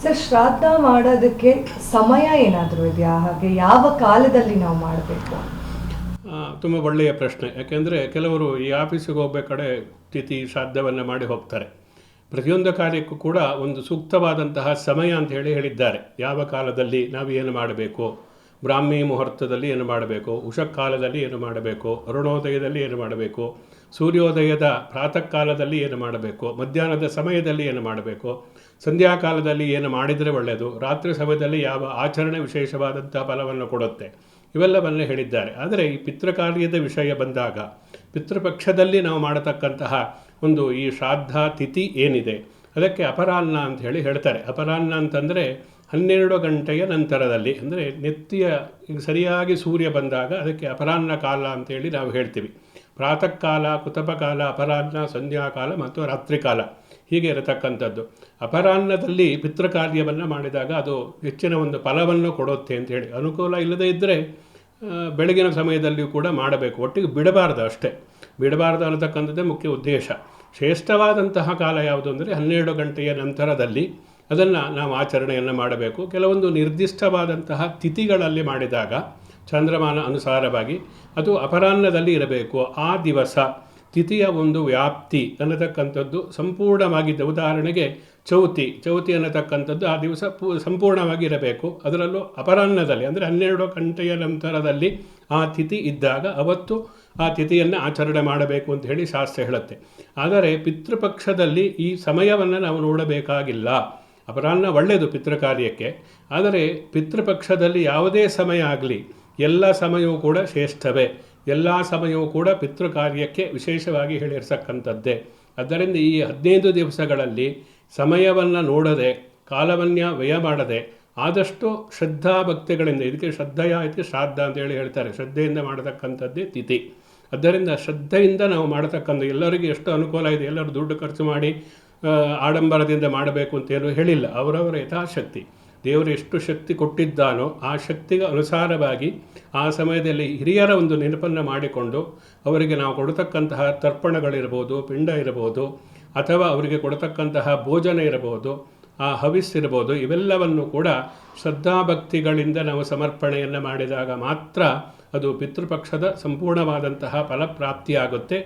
Sir, ಶ್ರಾದ್ದ ಮಾಡೋದಕ್ಕೆ ಸಮಯ ಏನಾದರೂ ಇದೆಯಾ? ಹಾಗೆ ಯಾವ ಕಾಲದಲ್ಲಿ ನಾವು ಮಾಡಬೇಕು? ತುಂಬ ಒಳ್ಳೆಯ ಪ್ರಶ್ನೆ. ಯಾಕೆಂದರೆ ಕೆಲವರು ಈ ಆಫೀಸಿಗೆ ಹೋಗ್ಬೇಕಾದ್ರೆ ತಿಥಿ ಶ್ರಾದ್ದವನ್ನು ಮಾಡಿ ಹೋಗ್ತಾರೆ. ಪ್ರತಿಯೊಂದು ಕಾರ್ಯಕ್ಕೂ ಕೂಡ ಒಂದು ಸೂಕ್ತವಾದಂತಹ ಸಮಯ ಅಂತ ಹೇಳಿದ್ದಾರೆ. ಯಾವ ಕಾಲದಲ್ಲಿ ನಾವು ಏನು ಮಾಡಬೇಕು, ಬ್ರಾಹ್ಮಿ ಮುಹೂರ್ತದಲ್ಲಿ ಏನು ಮಾಡಬೇಕು, ಉಷಕ್ಕಾಲದಲ್ಲಿ ಏನು ಮಾಡಬೇಕು, ಅರುಣೋದಯದಲ್ಲಿ ಏನು ಮಾಡಬೇಕು, ಸೂರ್ಯೋದಯದ ಪ್ರಾತಃ ಕಾಲದಲ್ಲಿ ಏನು ಮಾಡಬೇಕು, ಮಧ್ಯಾಹ್ನದ ಸಮಯದಲ್ಲಿ ಏನು ಮಾಡಬೇಕು, ಸಂಧ್ಯಾಕಾಲದಲ್ಲಿ ಏನು ಮಾಡಿದರೆ ಒಳ್ಳೆಯದು, ರಾತ್ರಿ ಸಮಯದಲ್ಲಿ ಯಾವ ಆಚರಣೆ ವಿಶೇಷವಾದಂಥ ಫಲವನ್ನು ಕೊಡುತ್ತೆ, ಇವೆಲ್ಲವನ್ನೇ ಹೇಳಿದ್ದಾರೆ. ಆದರೆ ಈ ಪಿತೃಕಾರ್ಯದ ವಿಷಯ ಬಂದಾಗ ಪಿತೃಪಕ್ಷದಲ್ಲಿ ನಾವು ಮಾಡತಕ್ಕಂತಹ ಒಂದು ಈ ಶ್ರಾದ್ದ ತಿಥಿ ಏನಿದೆ ಅದಕ್ಕೆ ಅಪರಾಹ್ನ ಅಂತ ಹೇಳ್ತಾರೆ. ಅಪರಾಹ್ನ ಅಂತಂದರೆ 12 ಗಂಟೆಯ ನಂತರದಲ್ಲಿ, ಅಂದರೆ ನೆತ್ತಿಯ ಸರಿಯಾಗಿ ಸೂರ್ಯ ಬಂದಾಗ ಅದಕ್ಕೆ ಅಪರಾಹ್ನ ಕಾಲ ಅಂತೇಳಿ ನಾವು ಹೇಳ್ತೀವಿ. ಪ್ರಾತಃ ಕಾಲ, ಕುತಪಕಾಲ, ಅಪರಾಹ್ನ, ಸಂಧ್ಯಾಕಾಲ ಮತ್ತು ರಾತ್ರಿ ಕಾಲ ಹೀಗೆ ಇರತಕ್ಕಂಥದ್ದು. ಅಪರಾಹ್ನದಲ್ಲಿ ಪಿತೃಕಾರ್ಯವನ್ನು ಮಾಡಿದಾಗ ಅದು ಹೆಚ್ಚಿನ ಒಂದು ಫಲವನ್ನು ಕೊಡುತ್ತೆ ಅಂತೇಳಿ. ಅನುಕೂಲ ಇಲ್ಲದೇ ಇದ್ದರೆ ಬೆಳಗಿನ ಸಮಯದಲ್ಲಿಯೂ ಕೂಡ ಮಾಡಬೇಕು, ಒಟ್ಟಿಗೆ ಬಿಡಬಾರ್ದು, ಅಷ್ಟೇ ಬಿಡಬಾರ್ದು ಅನ್ನತಕ್ಕಂಥದ್ದೇ ಮುಖ್ಯ ಉದ್ದೇಶ. ಶ್ರೇಷ್ಠವಾದಂತಹ ಕಾಲ ಯಾವುದು ಅಂದರೆ 12 ಗಂಟೆಯ ನಂತರದಲ್ಲಿ ಅದನ್ನು ನಾವು ಆಚರಣೆಯನ್ನು ಮಾಡಬೇಕು. ಕೆಲವೊಂದು ನಿರ್ದಿಷ್ಟವಾದಂತಹ ತಿಥಿಗಳಲ್ಲಿ ಮಾಡಿದಾಗ ಚಂದ್ರಮಾನ ಅನುಸಾರವಾಗಿ ಅದು ಅಪರಾಹ್ನದಲ್ಲಿ ಇರಬೇಕು. ಆ ದಿವಸ ತಿಥಿಯ ಒಂದು ವ್ಯಾಪ್ತಿ ಅನ್ನತಕ್ಕಂಥದ್ದು ಸಂಪೂರ್ಣವಾಗಿದ್ದ, ಉದಾಹರಣೆಗೆ ಚೌತಿ ಅನ್ನತಕ್ಕಂಥದ್ದು ಆ ದಿವಸ ಸಂಪೂರ್ಣವಾಗಿ ಇರಬೇಕು. ಅದರಲ್ಲೂ ಅಪರಾಹ್ನದಲ್ಲಿ ಅಂದರೆ 12 ಗಂಟೆಯ ನಂತರದಲ್ಲಿ ಆ ತಿಥಿ ಇದ್ದಾಗ ಅವತ್ತು ಆ ತಿಥಿಯನ್ನು ಆಚರಣೆ ಮಾಡಬೇಕು ಅಂತ ಹೇಳಿ ಶಾಸ್ತ್ರ ಹೇಳುತ್ತೆ. ಆದರೆ ಪಿತೃಪಕ್ಷದಲ್ಲಿ ಈ ಸಮಯವನ್ನು ನಾವು ನೋಡಬೇಕಾಗಿಲ್ಲ. ಅಪರಾಹ್ನ ಒಳ್ಳೆಯದು ಪಿತೃಕಾರ್ಯಕ್ಕೆ, ಆದರೆ ಪಿತೃಪಕ್ಷದಲ್ಲಿ ಯಾವುದೇ ಸಮಯ ಆಗಲಿ ಎಲ್ಲ ಸಮಯವೂ ಕೂಡ ಶ್ರೇಷ್ಠವೇ, ಎಲ್ಲ ಸಮಯವೂ ಕೂಡ ಪಿತೃಕಾರ್ಯಕ್ಕೆ ವಿಶೇಷವಾಗಿ ಹೇಳಿರ್ತಕ್ಕಂಥದ್ದೇ. ಆದ್ದರಿಂದ ಈ 15 ದಿವಸಗಳಲ್ಲಿ ಸಮಯವನ್ನು ನೋಡದೆ, ಕಾಲವನ್ಯ ವ್ಯಯ ಮಾಡದೆ, ಆದಷ್ಟು ಶ್ರದ್ಧಾಭಕ್ತಿಗಳಿಂದ, ಇದಕ್ಕೆ ಶ್ರದ್ಧೆಯ ಐತಿ ಶ್ರಾದ್ದ ಅಂತೇಳಿ ಹೇಳ್ತಾರೆ, ಶ್ರದ್ಧೆಯಿಂದ ಮಾಡತಕ್ಕಂಥದ್ದೇ ತಿಥಿ. ಆದ್ದರಿಂದ ಶ್ರದ್ಧೆಯಿಂದ ನಾವು ಮಾಡತಕ್ಕಂಥ, ಎಲ್ಲರಿಗೂ ಎಷ್ಟು ಅನುಕೂಲ ಇದೆ, ಎಲ್ಲರೂ ದುಡ್ಡು ಖರ್ಚು ಮಾಡಿ ಆಡಂಬರದಿಂದ ಮಾಡಬೇಕು ಅಂತೇನು ಹೇಳಿಲ್ಲ. ಅವರವರ ಯಥಾಶಕ್ತಿ ದೇವರು ಎಷ್ಟು ಶಕ್ತಿ ಕೊಟ್ಟಿದ್ದಾನೋ ಆ ಶಕ್ತಿಗೆ ಅನುಸಾರವಾಗಿ ಆ ಸಮಯದಲ್ಲಿ ಹಿರಿಯರ ಒಂದು ನೆನಪನ್ನು ಮಾಡಿಕೊಂಡು ಅವರಿಗೆ ನಾವು ಕೊಡತಕ್ಕಂತಹ ತರ್ಪಣಗಳಿರ್ಬೋದು, ಪಿಂಡ ಇರ್ಬೋದು, ಅಥವಾ ಅವರಿಗೆ ಕೊಡತಕ್ಕಂತಹ ಭೋಜನ ಇರಬಹುದು, ಆ ಹವಿಸ್ಸಿರ್ಬೋದು, ಇವೆಲ್ಲವನ್ನು ಕೂಡ ಶ್ರದ್ಧಾಭಕ್ತಿಗಳಿಂದ ನಾವು ಸಮರ್ಪಣೆಯನ್ನು ಮಾಡಿದಾಗ ಮಾತ್ರ ಅದು ಪಿತೃಪಕ್ಷದ ಸಂಪೂರ್ಣವಾದಂತಹ ಫಲಪ್ರಾಪ್ತಿಯಾಗುತ್ತೆ.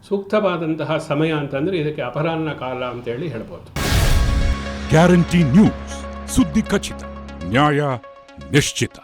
ಸೂಕ್ತವಾದಂತಹ ಸಮಯ ಅಂತಂದರೆ ಇದಕ್ಕೆ ಅಪರಾಹ್ನ ಕಾಲ ಅಂತೇಳಿ ಹೇಳ್ಬೋದು. ಗ್ಯಾರಂಟಿ ನ್ಯೂಸ್, ಸುದ್ದಿ ಖಚಿತ, ನ್ಯಾಯ ನಿಶ್ಚಿತ.